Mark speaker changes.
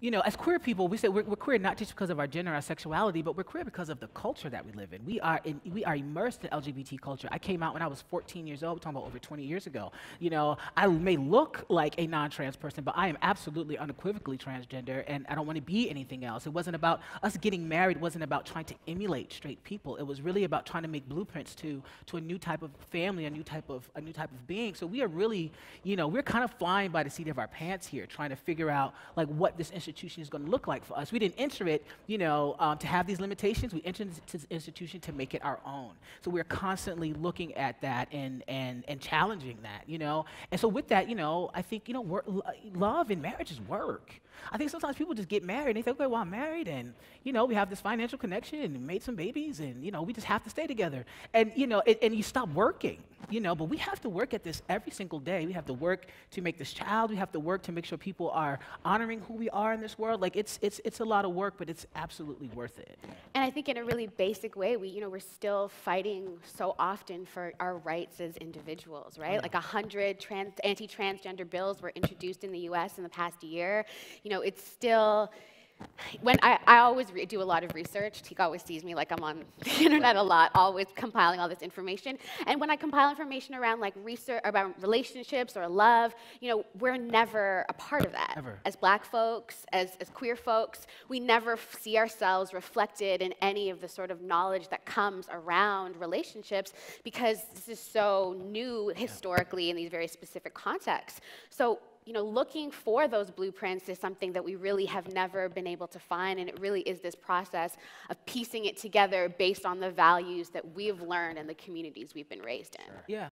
Speaker 1: As queer people, we say we're queer not just because of our gender, our sexuality, but we're queer because of the culture that we live in. We are immersed in LGBT culture. I came out when I was 14 years old, we're talking about over 20 years ago. I may look like a non-trans person, but I am absolutely unequivocally transgender, and I don't want to be anything else. It wasn't about us getting married. It wasn't about trying to emulate straight people. It was really about trying to make blueprints to a new type of family, a new type of being. So we are really, we're kind of flying by the seat of our pants here, trying to figure out like what this institution is going to look like for us. We didn't enter it, to have these limitations. We entered into this institution to make it our own. So we're constantly looking at that and challenging that, And so with that, I think, love and marriage is work. I think sometimes people just get married and they think, okay, well, I'm married and, we have this financial connection and made some babies and, we just have to stay together. And, and you stop working, but we have to work at this every single day. We have to work to make this child. We have to work to make sure people are honoring who we are in this world. Like it's a lot of work, but it's absolutely worth it.
Speaker 2: And I think in a really basic way, we're still fighting so often for our rights as individuals, right? Like 100 anti-transgender bills were introduced in the US in the past year. It's still, when I always do a lot of research. Teek always sees me like I'm on the internet a lot, always compiling all this information. And when I compile information around like research, about relationships or love, we're never a part of that.
Speaker 1: Ever.
Speaker 2: As Black folks, as queer folks, we never see ourselves reflected in any of the sort of knowledge that comes around relationships because this is so new historically in these very specific contexts. So, looking for those blueprints is something that we really have never been able to find, and it really is this process of piecing it together based on the values that we've learned and the communities we've been raised in.
Speaker 1: Yeah,